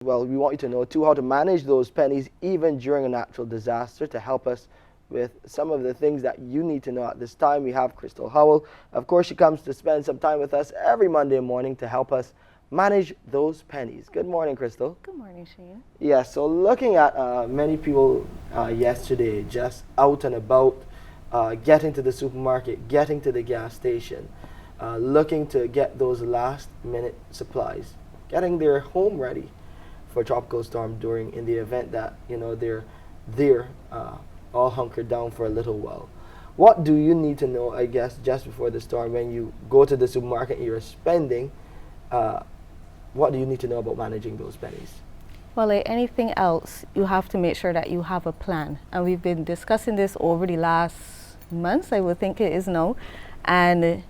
Well, we want you to know too how to manage those pennies even during a natural disaster. To help us with some of the things that you need to know at this time, we have Crystal Howell. Of course, she comes to spend some time with us every Monday morning to help us manage those pennies. Good morning, Crystal. Good morning, Shane. Yeah, so looking at many people yesterday just out and about, getting to the supermarket, getting to the gas station, looking to get those last minute supplies, getting their home ready for tropical storm during in the event that they're there all hunkered down for a little while. What do you need to know, I guess, just before the storm when you go to the supermarket and you're spending? What do you need to know about managing those pennies? Well, like anything else, you have to make sure that you have a plan. And we've been discussing this over the last months, I would think it is now. And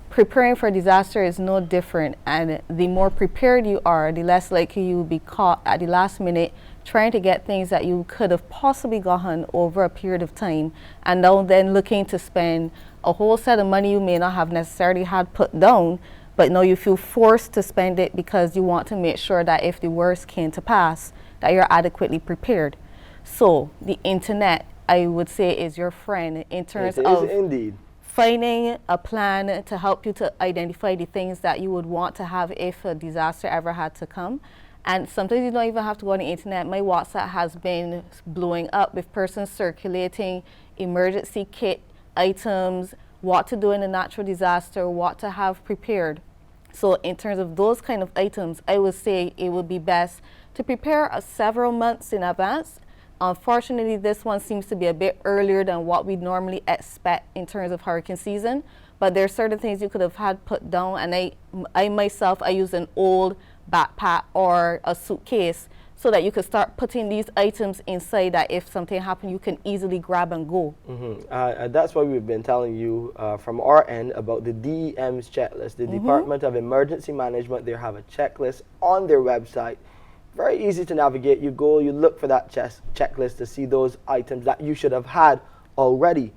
preparing for disaster is no different. And the more prepared you are, the less likely you'll be caught at the last minute trying to get things that you could have possibly gotten over a period of time, and now then looking to spend a whole set of money you may not have necessarily had put down, but now you feel forced to spend it because you want to make sure that if the worst came to pass, that you're adequately prepared. So the internet, I would say, is your friend in terms of indeed finding a plan to help you to identify the things that you would want to have if a disaster ever had to come. And sometimes you don't even have to go on the internet. My WhatsApp has been blowing up with persons circulating emergency kit items, what to do in a natural disaster, what to have prepared. So in terms of those kind of items, I would say it would be best to prepare several months in advance. Unfortunately, this one seems to be a bit earlier than what we normally expect in terms of hurricane season. But there are certain things you could have had put down, and I myself, I use an old backpack or a suitcase so that you could start putting these items inside that if something happened, you can easily grab and go. That's why we've been telling you from our end about the DEM's checklist. The Department of Emergency Management, they have a checklist on their website. Very easy to navigate. You go, you look for that checklist to see those items that you should have had already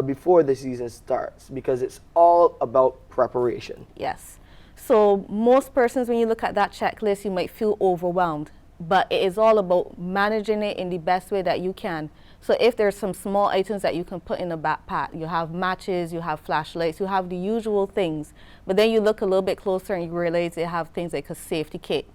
before the season starts, because it's all about preparation. Yes. So most persons, when you look at that checklist, you might feel overwhelmed, but it is all about managing it in the best way that you can. So if there's some small items that you can put in a backpack, you have matches, you have flashlights, you have the usual things, but then you look a little bit closer and you realize they have things like a safety kit.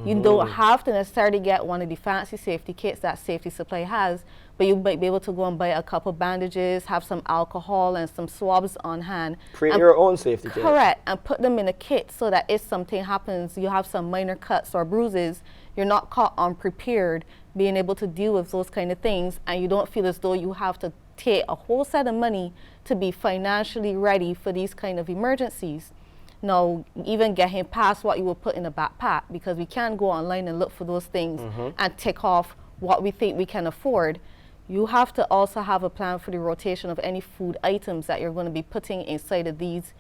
You don't have to necessarily get one of the fancy safety kits that Safety Supply has, but you might be able to go and buy a couple bandages, have some alcohol and some swabs on hand. Create your own safety kit. Correct, and put them in a kit so that if something happens, you have some minor cuts or bruises, you're not caught unprepared, being able to deal with those kind of things, and you don't feel as though you have to take a whole set of money to be financially ready for these kind of emergencies. Now, even getting past what you will put in a backpack, because we can go online and look for those things and tick off what we think we can afford. You have to also have a plan for the rotation of any food items that you're going to be putting inside of these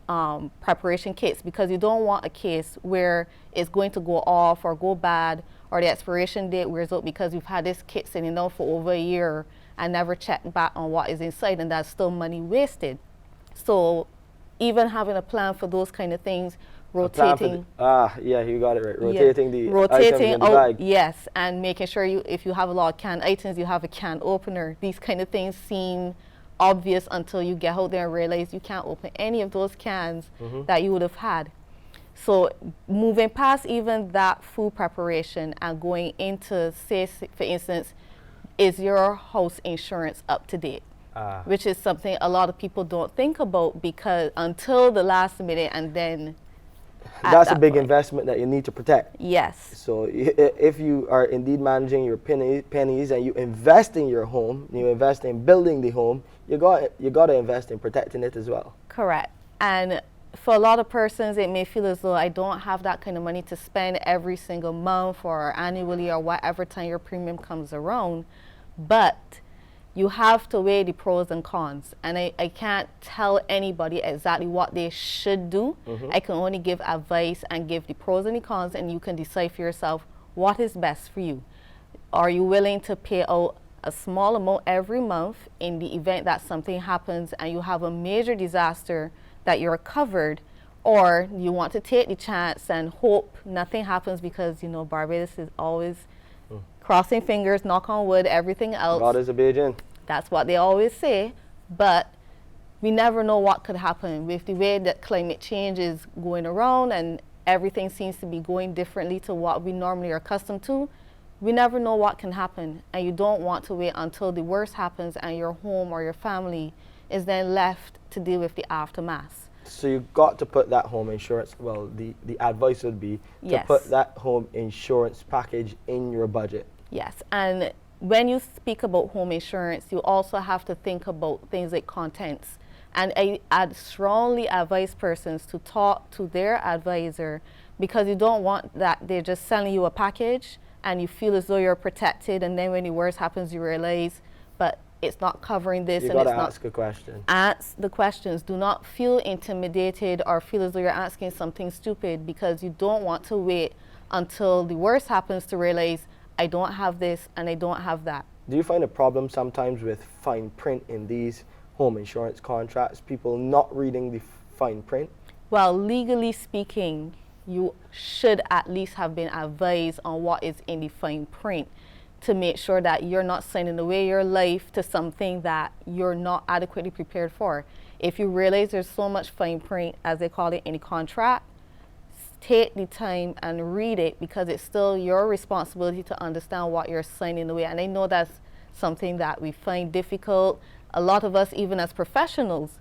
preparation kits, because you don't want a case where it's going to go off or go bad, or the expiration date wears out because you've had this kit sitting down for over a year and never checked back on what is inside, and that's still money wasted. So even having a plan for those kind of things, rotating. Yeah, you got it right. Rotating the rotating items in the out, bag. yes, and making sure if you have a lot of canned items, you have a can opener. These kind of things seem obvious until you get out there and realize you can't open any of those cans that you would have had. So moving past even that food preparation and going into, say, for instance, is your house insurance up to date? Which is something a lot of people don't think about, because until the last minute, and then that's a big investment that you need to protect. Yes. So if you are indeed managing your pennies and you invest in your home, you invest in building the home, you got to invest in protecting it as well. Correct. And for a lot of persons, it may feel as though I don't have that kind of money to spend every single month or annually or whatever time your premium comes around, but you have to weigh the pros and cons, and I can't tell anybody exactly what they should do. I can only give advice and give the pros and the cons, and you can decide for yourself what is best for you. Are you willing to pay out a small amount every month in the event that something happens and you have a major disaster that you're covered, or you want to take the chance and hope nothing happens, because you know Barbados is always crossing fingers, knock on wood, everything else. God is a Beijing. That's what they always say, but we never know what could happen with the way that climate change is going around and everything seems to be going differently to what we normally are accustomed to. We never know what can happen, and you don't want to wait until the worst happens and your home or your family is then left to deal with the aftermath. So you got to put that home insurance, well, the advice would be to Yes. put that home insurance package in your budget. Yes, and when you speak about home insurance, you also have to think about things like contents. And I'd strongly advise persons to talk to their advisor, because you don't want that they're just selling you a package and you feel as though you're protected, and then when the worst happens you realize, but it's not covering this. You and got it's to not. ask a question. Ask the questions. Do not feel intimidated or feel as though you're asking something stupid, because you don't want to wait until the worst happens to realize, I don't have this and I don't have that. Do you find a problem sometimes with fine print in these home insurance contracts, people not reading the fine print? Well, legally speaking, you should at least have been advised on what is in the fine print, to make sure that you're not signing away your life to something that you're not adequately prepared for. If you realize there's so much fine print, as they call it, in the contract, take the time and read it, because it's still your responsibility to understand what you're signing away. And I know that's something that we find difficult. A lot of us, even as professionals,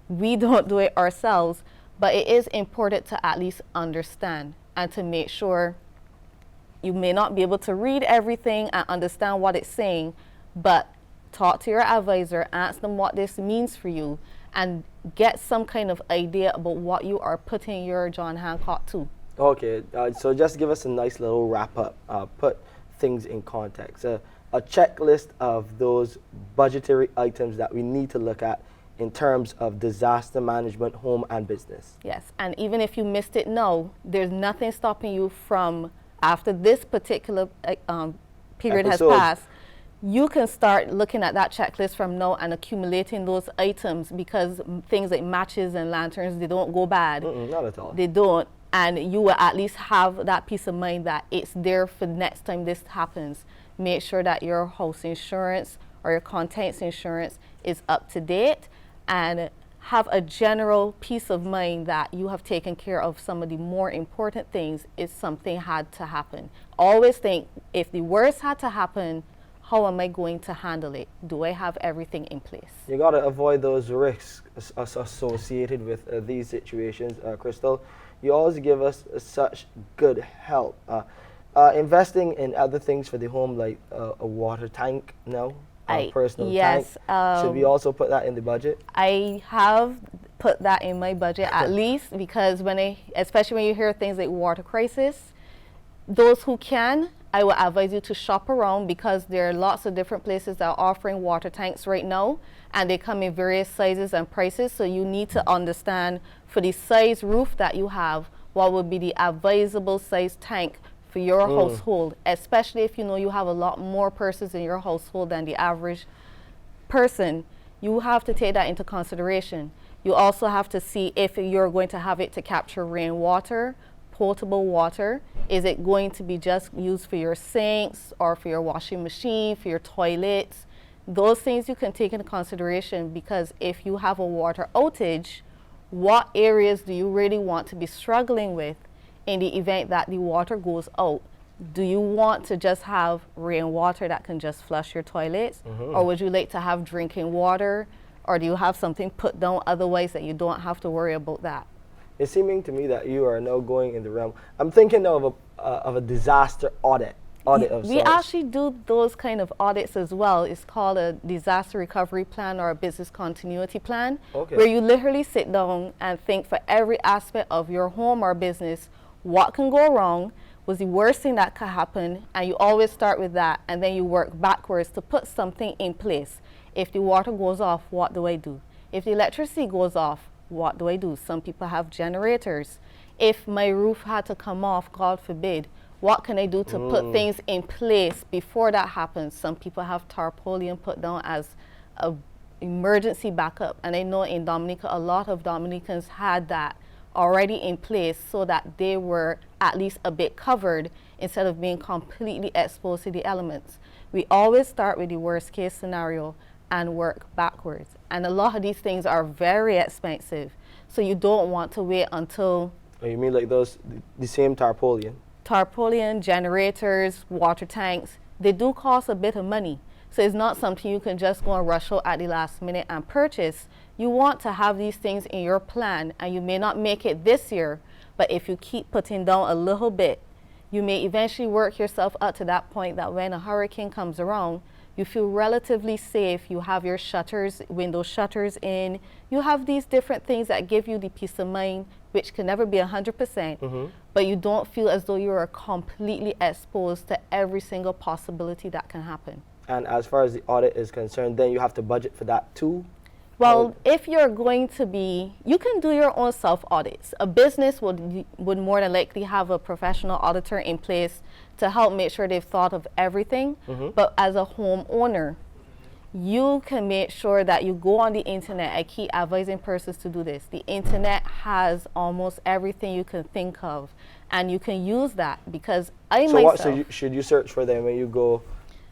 we don't do it ourselves, but it is important to at least understand and to make sure. You may not be able to read everything and understand what it's saying, but talk to your advisor, ask them what this means for you, and get some kind of idea about what you are putting your John Hancock to. Okay, so just give us a nice little wrap up, put things in context. A checklist of those budgetary items that we need to look at in terms of disaster management, home and business. Yes, and even if you missed it now, there's nothing stopping you from, after this particular period Episode. has passed, you can start looking at that checklist from now and accumulating those items, because things like matches and lanterns, they don't go bad. Not at all. They don't. And you will at least have that peace of mind that it's there for next time this happens. Make sure that your house insurance or your contents insurance is up to date, and have a general peace of mind that you have taken care of some of the more important things if something had to happen. Always think, if the worst had to happen, how am I going to handle it? Do I have everything in place? You got to avoid those risks associated with these situations, Crystal. You always give us such good help. Investing in other things for the home, like a water tank, no? Personal yes, tank. Should we also put that in the budget? I have put that in my budget at least, because especially when you hear things like water crisis, those who can, I will advise you to shop around, because there are lots of different places that are offering water tanks right now, and they come in various sizes and prices. So you need to understand, for the size roof that you have, what would be the advisable size tank for your household, especially if you know you have a lot more persons in your household than the average person. You have to take that into consideration. You also have to see if you're going to have it to capture rainwater, potable water. Is it going to be just used for your sinks or for your washing machine, for your toilets? Those things you can take into consideration, because if you have a water outage, what areas do you really want to be struggling with in the event that the water goes out? Do you want to just have rainwater that can just flush your toilets? Or would you like to have drinking water? Or do you have something put down otherwise that you don't have to worry about that? It's seeming to me that you are now going in the realm. I'm thinking now of a disaster audit. Of we sorts. actually do those kind of audits as well. It's called a disaster recovery plan or a business continuity plan, where you literally sit down and think for every aspect of your home or business, what can go wrong, was the worst thing that could happen, and you always start with that, and then you work backwards to put something in place. If the water goes off, what do I do? If the electricity goes off, what do I do? Some people have generators. If my roof had to come off, God forbid, what can I do to put things in place before that happens? Some people have tarpaulin put down as an emergency backup. And I know in Dominica, a lot of Dominicans had that already in place so that they were at least a bit covered instead of being completely exposed to the elements. We always start with the worst case scenario and work backwards. And a lot of these things are very expensive, so you don't want to wait until Oh, you mean like those, the same tarpaulin? tarpaulin, generators, water tanks, they do cost a bit of money. So it's not something you can just go and rush out at the last minute and purchase. You want to have these things in your plan, and you may not make it this year, but if you keep putting down a little bit, you may eventually work yourself up to that point that when a hurricane comes around, you feel relatively safe. You have your shutters, window shutters in. You have these different things that give you the peace of mind, which can never be 100%, but you don't feel as though you are completely exposed to every single possibility that can happen. And as far as the audit is concerned, then you have to budget for that too? Well, if you're going to be, you can do your own self-audits. A business would more than likely have a professional auditor in place to help make sure they've thought of everything. But as a homeowner, you can make sure that you go on the internet. I keep advising persons to do this. The internet has almost everything you can think of, and you can use that because should you search for them when you go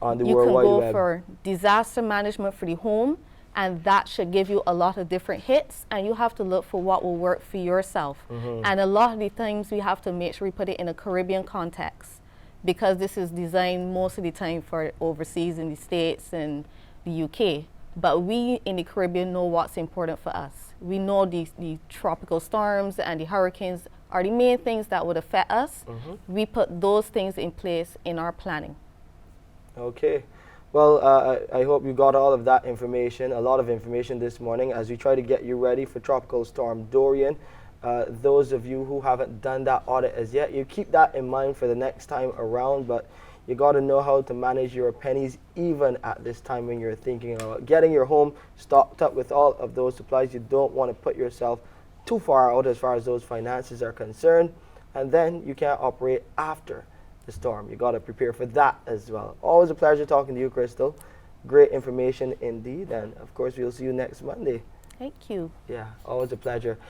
on the you World can Wide go Web? for disaster management for the home, and that should give you a lot of different hits, and you have to look for what will work for yourself. And a lot of the times we have to make sure we put it in a Caribbean context, because this is designed most of the time for overseas in the States and the UK. But we in the Caribbean know what's important for us. We know the tropical storms and the hurricanes are the main things that would affect us. We put those things in place in our planning. Okay. Well, I hope you got all of that information, a lot of information this morning as we try to get you ready for Tropical Storm Dorian. Those of you who haven't done that audit as yet, you keep that in mind for the next time around, but you got to know how to manage your pennies even at this time when you're thinking about getting your home stocked up with all of those supplies. You don't want to put yourself too far out as far as those finances are concerned, and then you can't operate after the storm. You got to prepare for that as well. Always a pleasure talking to you, Crystal. Great information indeed, and of course we'll see you next Monday. Thank you. Yeah, always a pleasure.